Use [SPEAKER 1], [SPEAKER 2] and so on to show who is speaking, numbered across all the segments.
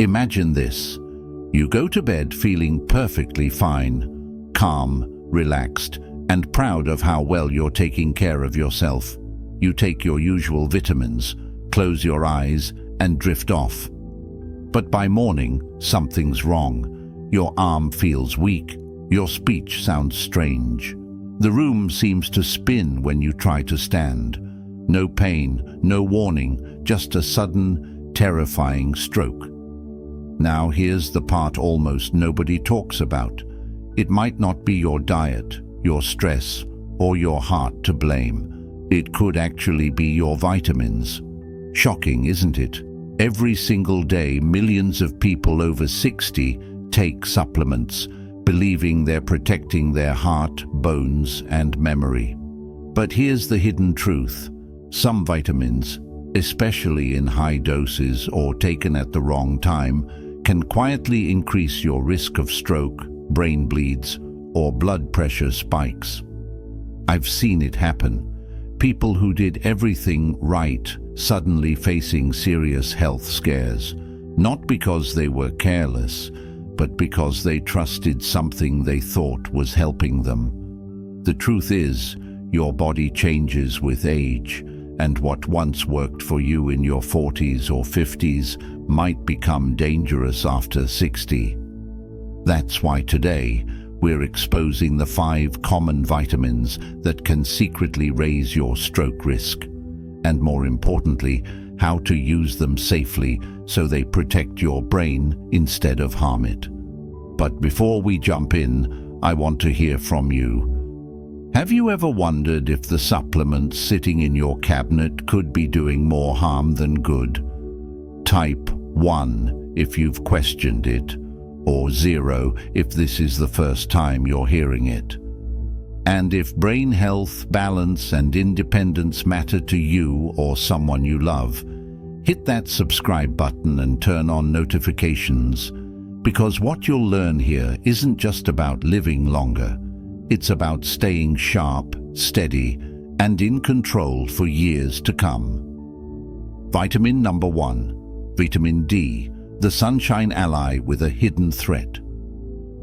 [SPEAKER 1] Imagine this. You go to bed feeling perfectly fine, calm, relaxed, and proud of how well you're taking care of yourself. You take your usual vitamins, close your eyes, and drift off. But by morning, something's wrong. Your arm feels weak. Your speech sounds strange. The room seems to spin when you try to stand. No pain, no warning, just a sudden, terrifying stroke. Now here's the part almost nobody talks about. It might not be your diet, your stress, or your heart to blame. It could actually be your vitamins. Shocking, isn't it? Every single day, millions of people over 60 take supplements, believing they're protecting their heart, bones, and memory. But here's the hidden truth. Some vitamins, especially in high doses or taken at the wrong time, can quietly increase your risk of stroke, brain bleeds, or blood pressure spikes. I've seen it happen. People who did everything right suddenly facing serious health scares, not because they were careless, but because they trusted something they thought was helping them. The truth is, your body changes with age, and what once worked for you in your 40s or 50s might become dangerous after 60. That's why today, we're exposing the 5 common vitamins that can secretly raise your stroke risk, and more importantly, how to use them safely so they protect your brain instead of harm it. But before we jump in, I want to hear from you. Have you ever wondered if the supplements sitting in your cabinet could be doing more harm than good? Type 1 if you've questioned it, or 0 if this is the first time you're hearing it. And if brain health, balance, and independence matter to you or someone you love, hit that subscribe button and turn on notifications, because what you'll learn here isn't just about living longer. It's about staying sharp, steady, and in control for years to come. Vitamin number 1, vitamin D, the sunshine ally with a hidden threat.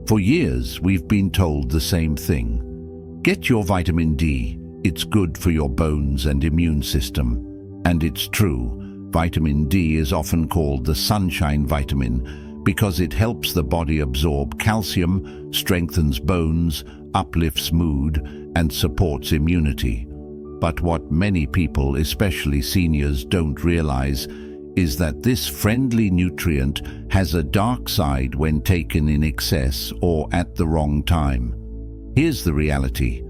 [SPEAKER 1] For years, we've been told the same thing. Get your vitamin D, it's good for your bones and immune system. And it's true, vitamin D is often called the sunshine vitamin because it helps the body absorb calcium, strengthens bones, uplifts mood, and supports immunity. But what many people, especially seniors, don't realize is that this friendly nutrient has a dark side when taken in excess or at the wrong time. Here's the reality.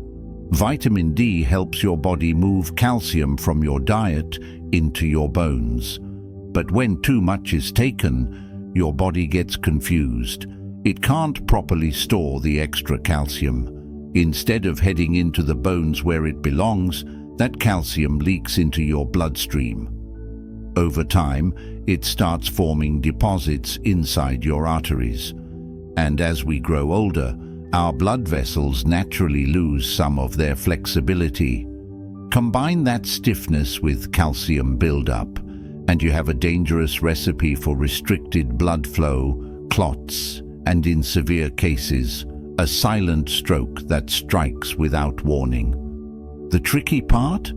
[SPEAKER 1] Vitamin D helps your body move calcium from your diet into your bones. But when too much is taken, your body gets confused. It can't properly store the extra calcium. Instead of heading into the bones where it belongs, that calcium leaks into your bloodstream. Over time, it starts forming deposits inside your arteries. And as we grow older, our blood vessels naturally lose some of their flexibility. Combine that stiffness with calcium buildup, and you have a dangerous recipe for restricted blood flow, clots, and in severe cases, a silent stroke that strikes without warning. The tricky part?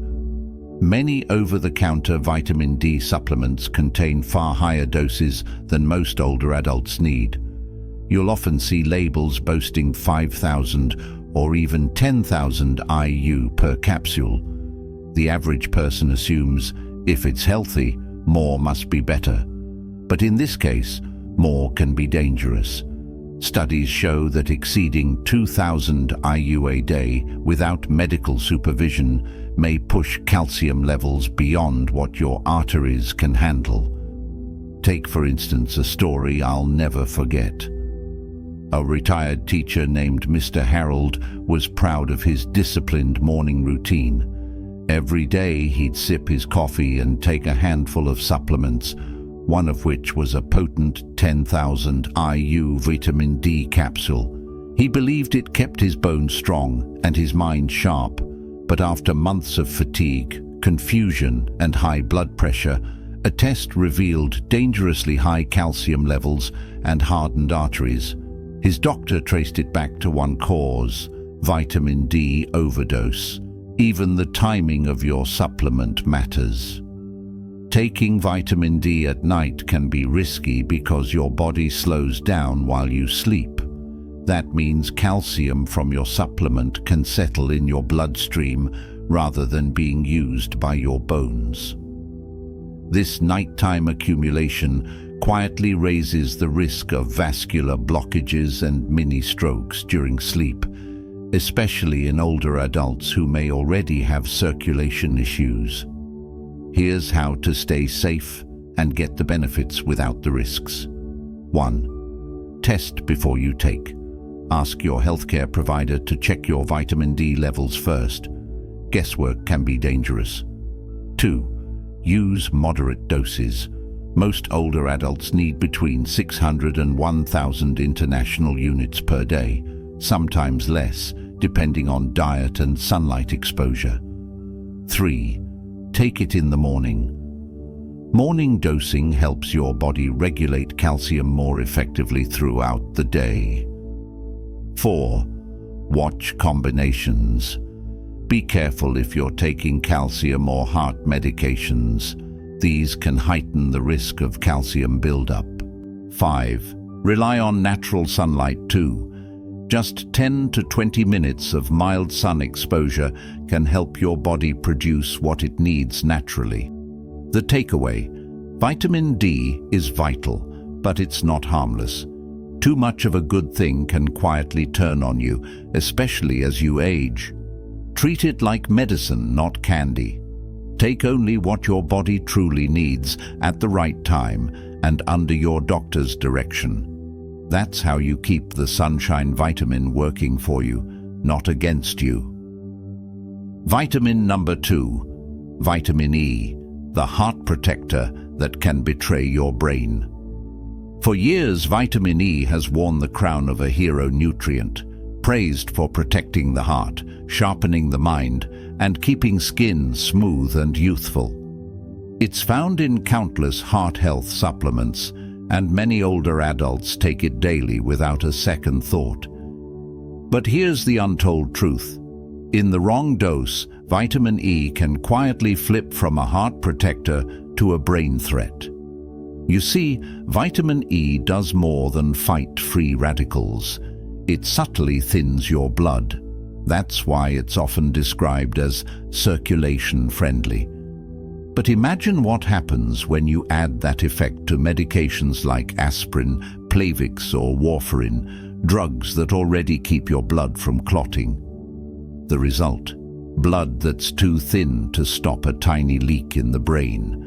[SPEAKER 1] Many over-the-counter vitamin D supplements contain far higher doses than most older adults need. You'll often see labels boasting 5,000 or even 10,000 IU per capsule. The average person assumes, if it's healthy, more must be better. But in this case, more can be dangerous. Studies show that exceeding 2,000 IU a day without medical supervision may push calcium levels beyond what your arteries can handle. Take, for instance, a story I'll never forget. A retired teacher named Mr. Harold was proud of his disciplined morning routine. Every day he'd sip his coffee and take a handful of supplements, one of which was a potent 10,000 IU vitamin D capsule. He believed it kept his bones strong and his mind sharp, but after months of fatigue, confusion, and high blood pressure, A test revealed dangerously high calcium levels and hardened arteries. His doctor traced it back to one cause: vitamin D overdose. Even the timing of your supplement matters. Taking vitamin D at night can be risky because your body slows down while you sleep. That means calcium from your supplement can settle in your bloodstream rather than being used by your bones. This nighttime accumulation quietly raises the risk of vascular blockages and mini-strokes during sleep, especially in older adults who may already have circulation issues. Here's how to stay safe and get the benefits without the risks. 1. Test before you take. Ask your healthcare provider to check your vitamin D levels first. Guesswork can be dangerous. 2. Use moderate doses. Most older adults need between 600 and 1,000 international units per day, sometimes less, depending on diet and sunlight exposure. 3. Take it in the morning. Morning dosing helps your body regulate calcium more effectively throughout the day. 4. Watch combinations. Be careful if you're taking calcium or heart medications. These can heighten the risk of calcium buildup. 5. Rely on natural sunlight too. Just 10 to 20 minutes of mild sun exposure can help your body produce what it needs naturally. The takeaway: vitamin D is vital, but it's not harmless. Too much of a good thing can quietly turn on you, especially as you age. Treat it like medicine, not candy. Take only what your body truly needs at the right time and under your doctor's direction. That's how you keep the sunshine vitamin working for you, not against you. Vitamin number 2, vitamin E, the heart protector that can betray your brain. For years, vitamin E has worn the crown of a hero nutrient, praised for protecting the heart, sharpening the mind, and keeping skin smooth and youthful. It's found in countless heart health supplements, and many older adults take it daily without a second thought. But here's the untold truth. In the wrong dose, vitamin E can quietly flip from a heart protector to a brain threat. You see, vitamin E does more than fight free radicals. It subtly thins your blood. That's why it's often described as circulation-friendly. But imagine what happens when you add that effect to medications like aspirin, Plavix or warfarin, drugs that already keep your blood from clotting. The result: blood that's too thin to stop a tiny leak in the brain.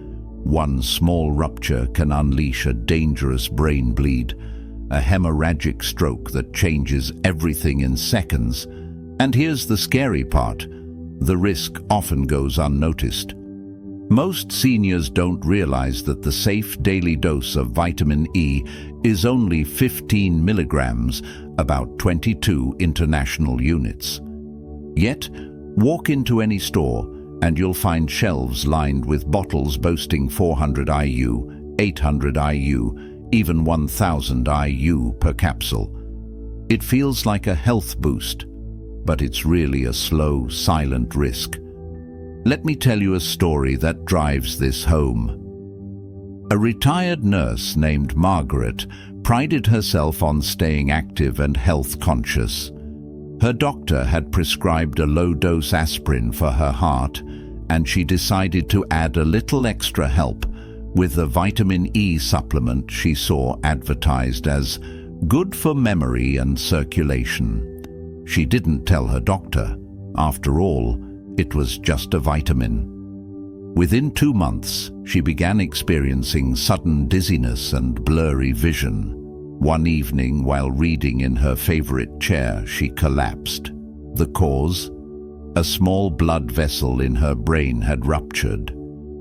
[SPEAKER 1] One small rupture can unleash a dangerous brain bleed, a hemorrhagic stroke that changes everything in seconds. And here's the scary part: the risk often goes unnoticed. Most seniors don't realize that the safe daily dose of vitamin E is only 15 milligrams, about 22 international units. Yet, walk into any store and you'll find shelves lined with bottles boasting 400 IU, 800 IU, even 1000 IU per capsule. It feels like a health boost, but it's really a slow, silent risk. Let me tell you a story that drives this home. A retired nurse named Margaret prided herself on staying active and health conscious. Her doctor had prescribed a low-dose aspirin for her heart, and she decided to add a little extra help with the vitamin E supplement she saw advertised as good for memory and circulation. She didn't tell her doctor. After all, it was just a vitamin. Within 2 months, she began experiencing sudden dizziness and blurry vision. One evening, while reading in her favorite chair, she collapsed. The cause? A small blood vessel in her brain had ruptured.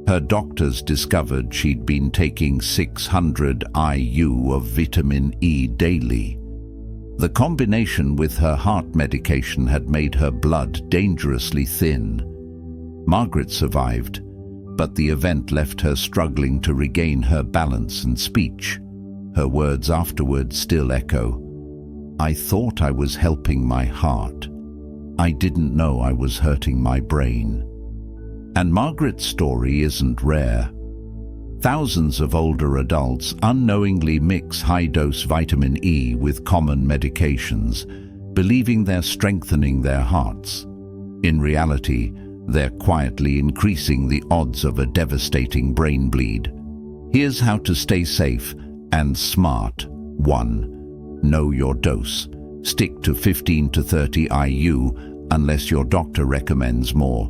[SPEAKER 1] Her doctors discovered she'd been taking 600 IU of vitamin E daily. The combination with her heart medication had made her blood dangerously thin. Margaret survived, but the event left her struggling to regain her balance and speech. Her words afterwards still echo, "I thought I was helping my heart. I didn't know I was hurting my brain." And Margaret's story isn't rare. Thousands of older adults unknowingly mix high-dose vitamin E with common medications, believing they're strengthening their hearts. In reality, they're quietly increasing the odds of a devastating brain bleed. Here's how to stay safe and smart. 1. Know your dose. Stick to 15 to 30 IU unless your doctor recommends more.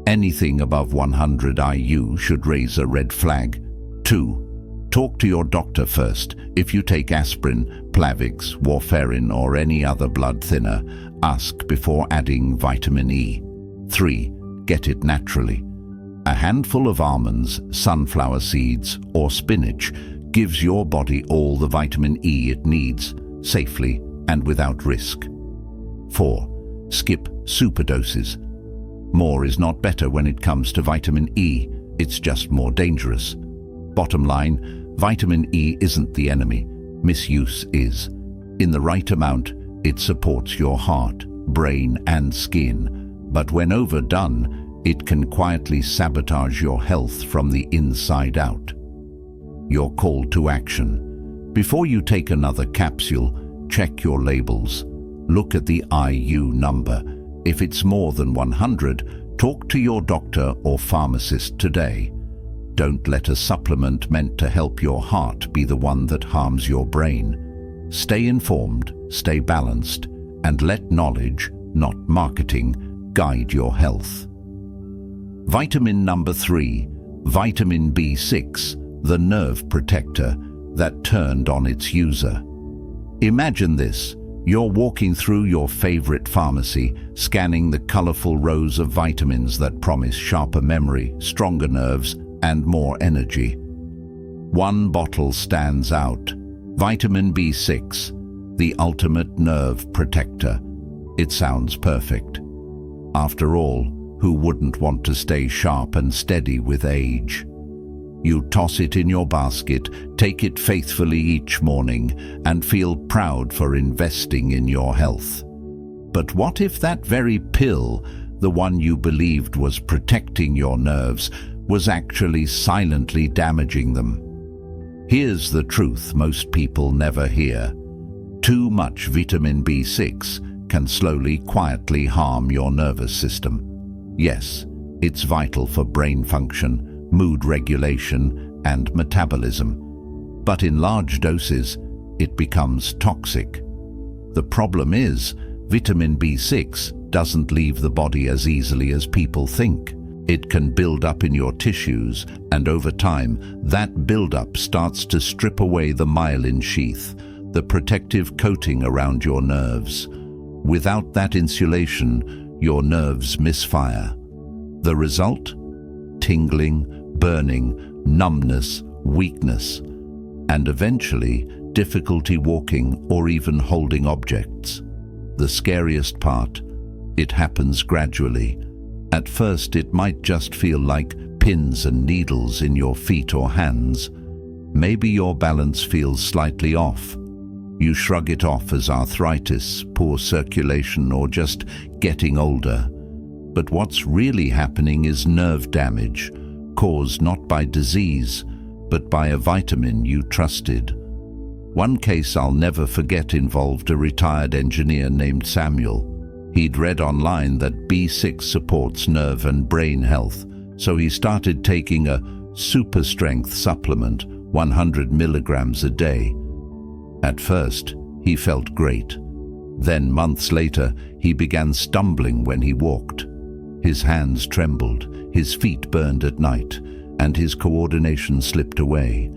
[SPEAKER 1] Anything above 100 IU should raise a red flag. 2. Talk to your doctor first. If you take aspirin, Plavix, warfarin or any other blood thinner, ask before adding vitamin E. 3. Get it naturally. A handful of almonds, sunflower seeds or spinach gives your body all the vitamin E it needs, safely and without risk. 4. Skip superdoses. More is not better when it comes to vitamin E, it's just more dangerous. Bottom line, vitamin E isn't the enemy, misuse is. In the right amount, it supports your heart, brain and skin, but when overdone, it can quietly sabotage your health from the inside out. Your call to action. Before you take another capsule, check your labels. Look at the IU number. If it's more than 100, talk to your doctor or pharmacist today. Don't let a supplement meant to help your heart be the one that harms your brain. Stay informed, stay balanced, and let knowledge, not marketing, guide your health. Vitamin number 3, vitamin B6, the nerve protector that turned on its user. Imagine this. You're walking through your favorite pharmacy, scanning the colorful rows of vitamins that promise sharper memory, stronger nerves, and more energy. One bottle stands out. Vitamin B6, the ultimate nerve protector. It sounds perfect. After all, who wouldn't want to stay sharp and steady with age? You toss it in your basket, take it faithfully each morning, and feel proud for investing in your health. But what if that very pill, the one you believed was protecting your nerves, was actually silently damaging them? Here's the truth most people never hear. Too much vitamin B6 can slowly, quietly harm your nervous system. Yes, it's vital for brain function, mood regulation, and metabolism. But in large doses, it becomes toxic. The problem is, vitamin B6 doesn't leave the body as easily as people think. It can build up in your tissues, and over time, that buildup starts to strip away the myelin sheath, the protective coating around your nerves. Without that insulation, your nerves misfire. The result? Tingling, burning, numbness, weakness, and eventually difficulty walking or even holding objects. The scariest part, it happens gradually. At first, it might just feel like pins and needles in your feet or hands. Maybe your balance feels slightly off. You shrug it off as arthritis, poor circulation, or just getting older. But what's really happening is nerve damage, caused not by disease, but by a vitamin you trusted. One case I'll never forget involved a retired engineer named Samuel. He'd read online that B6 supports nerve and brain health, so he started taking a super strength supplement, 100 milligrams a day. At first, he felt great. Then months later, he began stumbling when he walked. His hands trembled, his feet burned at night, and his coordination slipped away.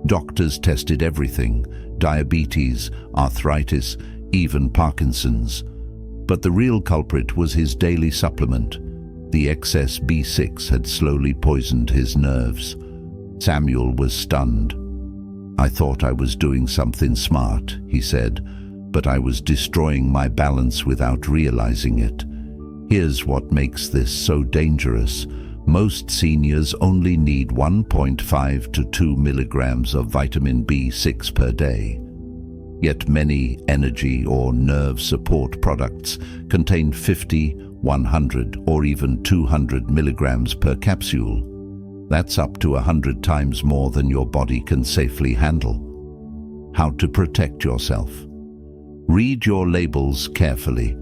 [SPEAKER 1] Doctors tested everything: diabetes, arthritis, even Parkinson's. But the real culprit was his daily supplement. The excess B6 had slowly poisoned his nerves. Samuel was stunned. "I thought I was doing something smart," he said, "but I was destroying my balance without realizing it." Here's what makes this so dangerous. Most seniors only need 1.5 to 2 milligrams of vitamin B6 per day. Yet many energy or nerve support products contain 50, 100 or even 200 milligrams per capsule. That's up to 100 times more than your body can safely handle. How to protect yourself. Read your labels carefully.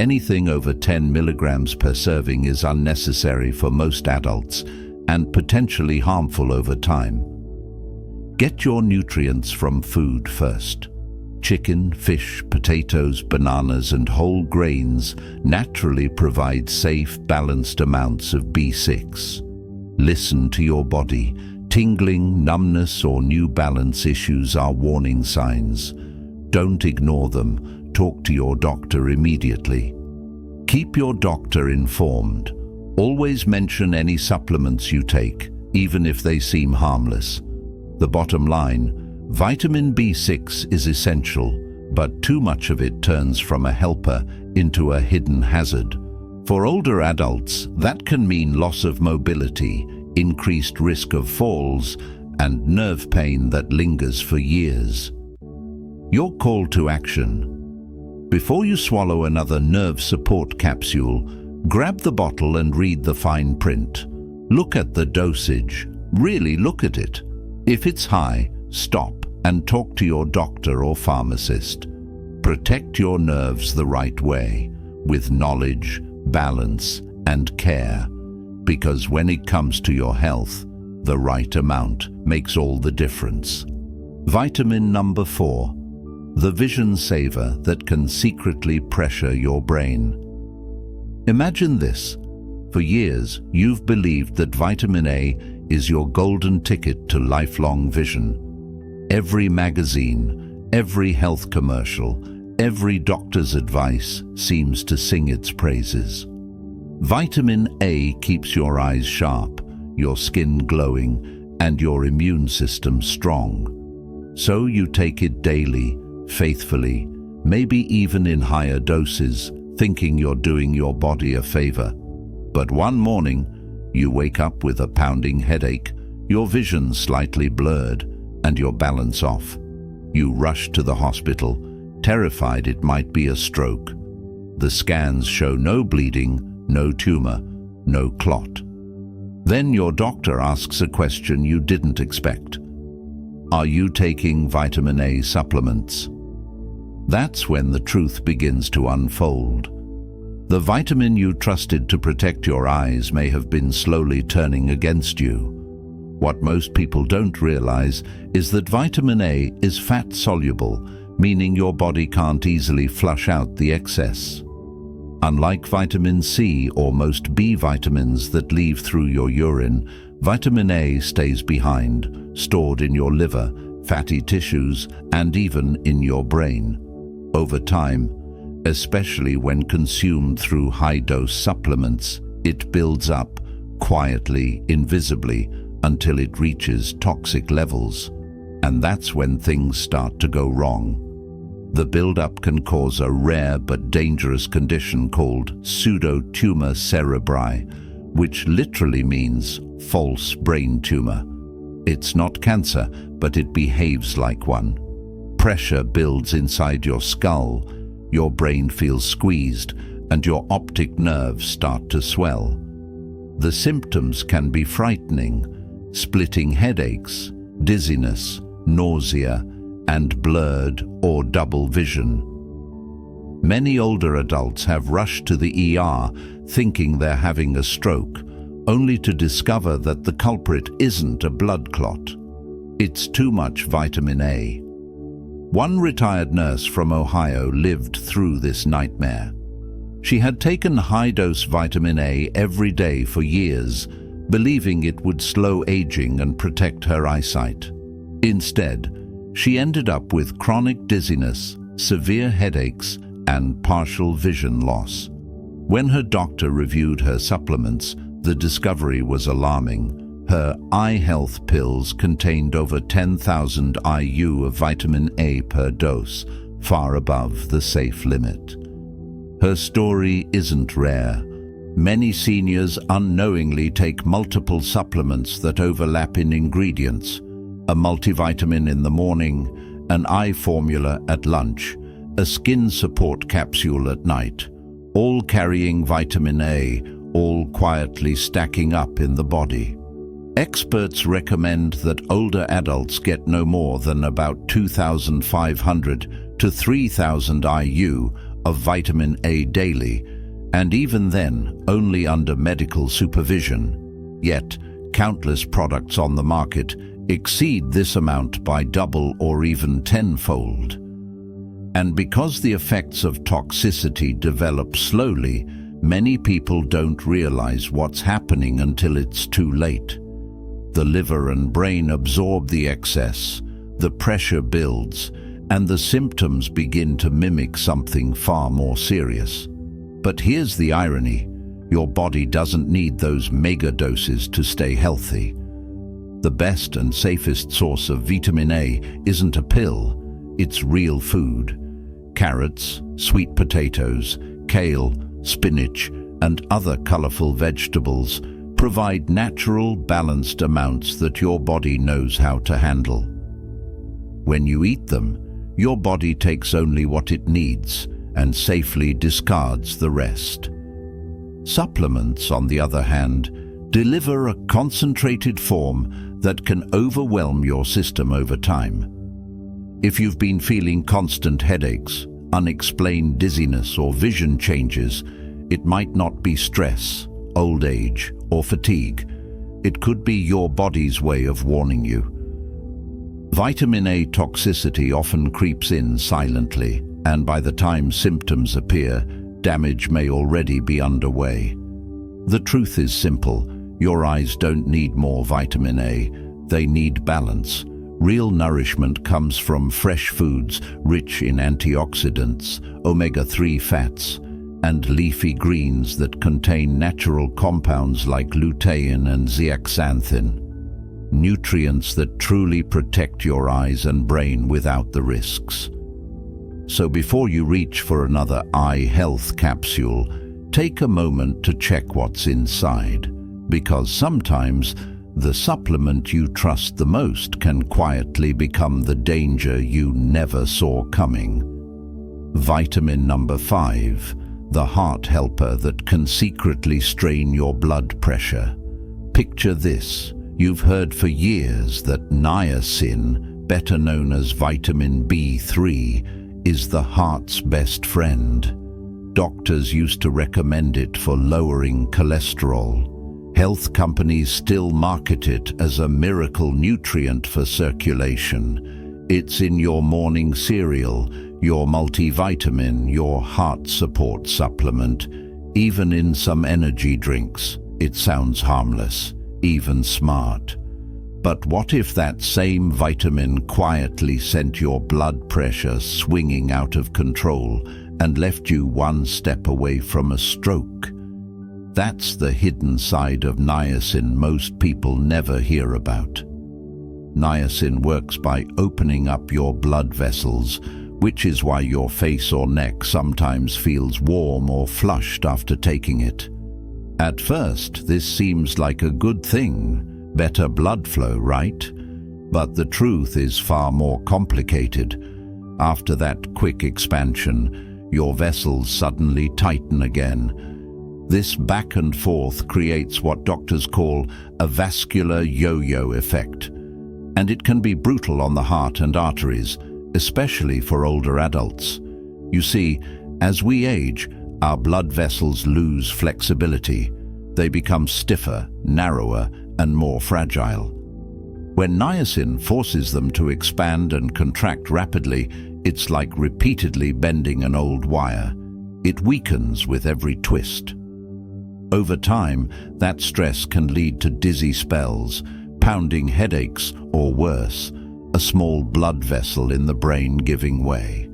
[SPEAKER 1] Anything over 10 milligrams per serving is unnecessary for most adults and potentially harmful over time. Get your nutrients from food first. Chicken, fish, potatoes, bananas, and whole grains naturally provide safe, balanced amounts of B6. Listen to your body. Tingling, numbness, or new balance issues are warning signs. Don't ignore them. Talk to your doctor immediately. Keep your doctor informed. Always mention any supplements you take, even if they seem harmless. The bottom line, vitamin B6 is essential, but too much of it turns from a helper into a hidden hazard. For older adults, that can mean loss of mobility, increased risk of falls, and nerve pain that lingers for years. Your call to action. Before you swallow another nerve support capsule, grab the bottle and read the fine print. Look at the dosage. Really look at it. If it's high, stop and talk to your doctor or pharmacist. Protect your nerves the right way, with knowledge, balance, and care. Because when it comes to your health, the right amount makes all the difference. Vitamin number 4. The vision saver that can secretly pressure your brain. Imagine this. For years, you've believed that vitamin A is your golden ticket to lifelong vision. Every magazine, every health commercial, every doctor's advice seems to sing its praises. Vitamin A keeps your eyes sharp, your skin glowing, and your immune system strong. So you take it daily, faithfully, maybe even in higher doses, thinking you're doing your body a favor. But one morning, you wake up with a pounding headache, your vision slightly blurred, and your balance off. You rush to the hospital, terrified it might be a stroke. The scans show no bleeding, no tumor, no clot. Then your doctor asks a question you didn't expect. Are you taking vitamin A supplements? That's when the truth begins to unfold. The vitamin you trusted to protect your eyes may have been slowly turning against you. What most people don't realize is that vitamin A is fat-soluble, meaning your body can't easily flush out the excess. Unlike vitamin C or most B vitamins that leave through your urine, vitamin A stays behind, stored in your liver, fatty tissues, and even in your brain. Over time, especially when consumed through high-dose supplements, it builds up, quietly, invisibly, until it reaches toxic levels. And that's when things start to go wrong. The buildup can cause a rare but dangerous condition called pseudotumor cerebri, which literally means false brain tumor. It's not cancer, but it behaves like one. Pressure builds inside your skull, your brain feels squeezed, and your optic nerves start to swell. The symptoms can be frightening: splitting headaches, dizziness, nausea, and blurred or double vision. Many older adults have rushed to the ER thinking they're having a stroke, only to discover that the culprit isn't a blood clot. It's too much vitamin A. One retired nurse from Ohio lived through this nightmare. She had taken high-dose vitamin A every day for years, believing it would slow aging and protect her eyesight. Instead, she ended up with chronic dizziness, severe headaches, and partial vision loss. When her doctor reviewed her supplements, the discovery was alarming. Her eye health pills contained over 10,000 IU of vitamin A per dose, far above the safe limit. Her story isn't rare. Many seniors unknowingly take multiple supplements that overlap in ingredients: a multivitamin in the morning, an eye formula at lunch, a skin support capsule at night, all carrying vitamin A, all quietly stacking up in the body. Experts recommend that older adults get no more than about 2,500 to 3,000 IU of vitamin A daily, and even then only under medical supervision. Yet, countless products on the market exceed this amount by double or even tenfold. And because the effects of toxicity develop slowly, many people don't realize what's happening until it's too late. The liver and brain absorb the excess, the pressure builds, and the symptoms begin to mimic something far more serious. But here's the irony: your body doesn't need those mega doses to stay healthy. The best and safest source of vitamin A isn't a pill, it's real food. Carrots, sweet potatoes, kale, spinach, and other colorful vegetables provide natural, balanced amounts that your body knows how to handle. When you eat them, your body takes only what it needs and safely discards the rest. Supplements, on the other hand, deliver a concentrated form that can overwhelm your system over time. If you've been feeling constant headaches, unexplained dizziness, or vision changes, it might not be stress, old age, or fatigue. It could be your body's way of warning you. Vitamin A toxicity often creeps in silently, and by the time symptoms appear, damage may already be underway. The truth is simple: your eyes don't need more vitamin A, they need balance. Real nourishment comes from fresh foods rich in antioxidants, omega-3 fats, and leafy greens that contain natural compounds like lutein and zeaxanthin. Nutrients that truly protect your eyes and brain without the risks. So before you reach for another eye health capsule, take a moment to check what's inside, because sometimes the supplement you trust the most can quietly become the danger you never saw coming. Vitamin number 5, the heart helper that can secretly strain your blood pressure. Picture this: you've heard for years that niacin, better known as vitamin B3, is the heart's best friend. Doctors used to recommend it for lowering cholesterol. Health companies still market it as a miracle nutrient for circulation. It's in your morning cereal, your multivitamin, your heart support supplement, even in some energy drinks. It sounds harmless, even smart. But what if that same vitamin quietly sent your blood pressure swinging out of control and left you one step away from a stroke? That's the hidden side of niacin most people never hear about. Niacin works by opening up your blood vessels, which is why your face or neck sometimes feels warm or flushed after taking it. At first, this seems like a good thing, better blood flow, right? But the truth is far more complicated. After that quick expansion, your vessels suddenly tighten again. This back and forth creates what doctors call a vascular yo-yo effect, and it can be brutal on the heart and arteries, especially for older adults. You see, as we age, our blood vessels lose flexibility. They become stiffer, narrower, and more fragile. When niacin forces them to expand and contract rapidly, it's like repeatedly bending an old wire. It weakens with every twist. Over time, that stress can lead to dizzy spells, pounding headaches, or worse, a small blood vessel in the brain giving way.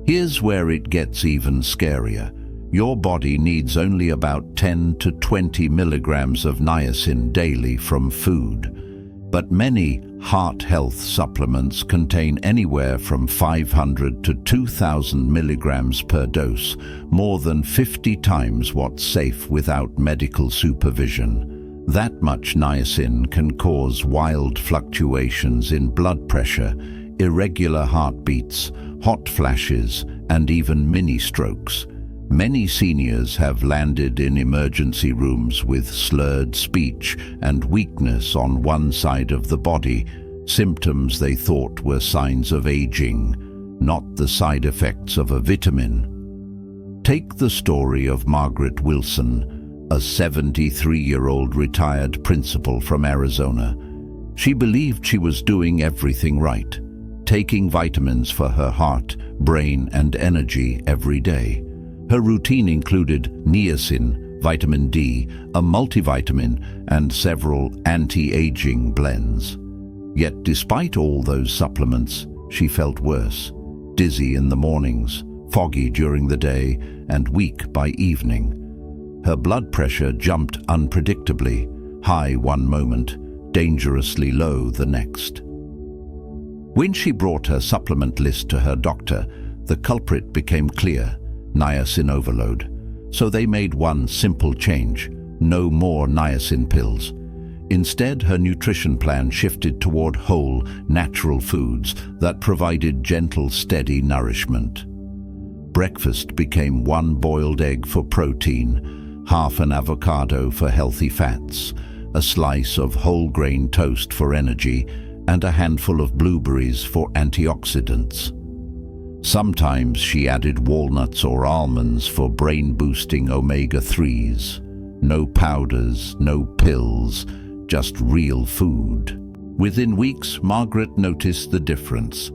[SPEAKER 1] Here's where it gets even scarier. Your body needs only about 10 to 20 milligrams of niacin daily from food. But many heart health supplements contain anywhere from 500 to 2,000 milligrams per dose, more than 50 times what's safe without medical supervision. That much niacin can cause wild fluctuations in blood pressure, irregular heartbeats, hot flashes, and even mini-strokes. Many seniors have landed in emergency rooms with slurred speech and weakness on one side of the body, symptoms they thought were signs of aging, not the side effects of a vitamin. Take the story of Margaret Wilson, a 73-year-old retired principal from Arizona. She believed she was doing everything right, taking vitamins for her heart, brain, and energy every day. Her routine included niacin, vitamin D, a multivitamin, and several anti-aging blends. Yet despite all those supplements, she felt worse, dizzy in the mornings, foggy during the day, and weak by evening. Her blood pressure jumped unpredictably, high one moment, dangerously low the next. When she brought her supplement list to her doctor, the culprit became clear: niacin overload. So they made one simple change: no more niacin pills. Instead, her nutrition plan shifted toward whole, natural foods that provided gentle, steady nourishment. Breakfast became one boiled egg for protein, half an avocado for healthy fats, a slice of whole grain toast for energy, and a handful of blueberries for antioxidants. Sometimes she added walnuts or almonds for brain-boosting omega-3s. No powders, no pills, just real food. Within weeks, Margaret noticed the difference.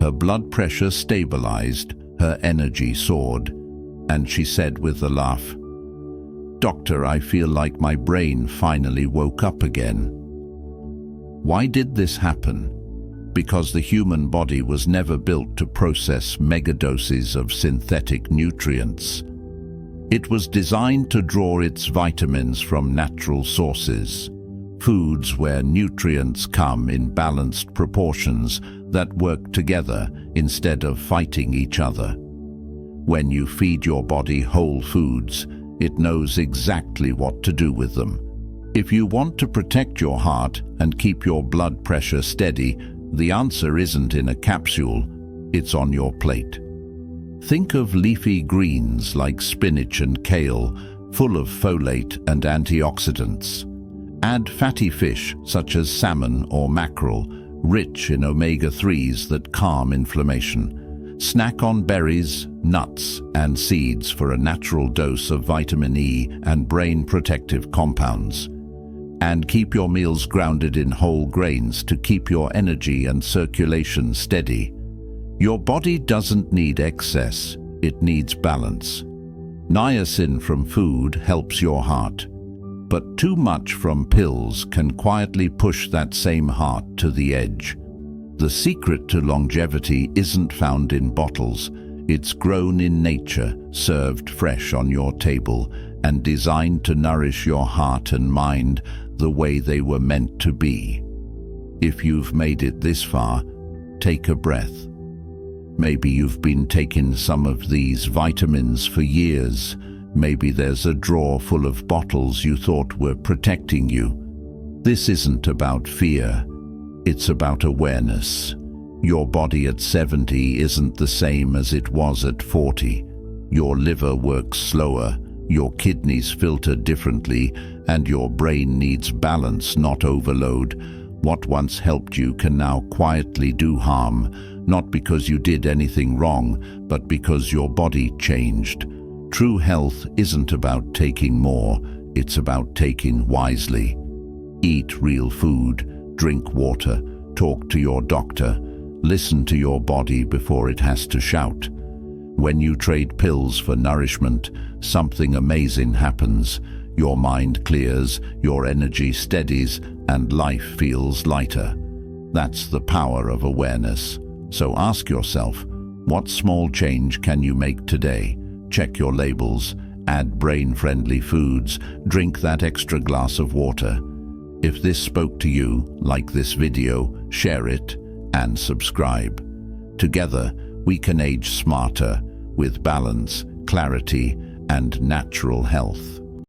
[SPEAKER 1] Her blood pressure stabilized, her energy soared, and she said with a laugh, "Doctor, I feel like my brain finally woke up again." Why did this happen? Because the human body was never built to process megadoses of synthetic nutrients. It was designed to draw its vitamins from natural sources, foods where nutrients come in balanced proportions that work together instead of fighting each other. When you feed your body whole foods, it knows exactly what to do with them. If you want to protect your heart and keep your blood pressure steady, the answer isn't in a capsule, it's on your plate. Think of leafy greens like spinach and kale, full of folate and antioxidants. Add fatty fish such as salmon or mackerel, rich in omega-3s that calm inflammation. Snack on berries, nuts, and seeds for a natural dose of vitamin E and brain protective compounds. And keep your meals grounded in whole grains to keep your energy and circulation steady. Your body doesn't need excess, it needs balance. Niacin from food helps your heart, but too much from pills can quietly push that same heart to the edge. The secret to longevity isn't found in bottles. It's grown in nature, served fresh on your table, and designed to nourish your heart and mind the way they were meant to be. If you've made it this far, take a breath. Maybe you've been taking some of these vitamins for years. Maybe there's a drawer full of bottles you thought were protecting you. This isn't about fear, it's about awareness. Your body at 70 isn't the same as it was at 40. Your liver works slower, your kidneys filter differently, and your brain needs balance, not overload. What once helped you can now quietly do harm, not because you did anything wrong, but because your body changed. True health isn't about taking more, it's about taking wisely. Eat real food, drink water, talk to your doctor, listen to your body before it has to shout. When you trade pills for nourishment, something amazing happens. Your mind clears, your energy steadies, and life feels lighter. That's the power of awareness. So ask yourself, what small change can you make today? Check your labels, add brain-friendly foods, drink that extra glass of water. If this spoke to you, like this video, share it, and subscribe. Together, we can age smarter, with balance, clarity, and natural health.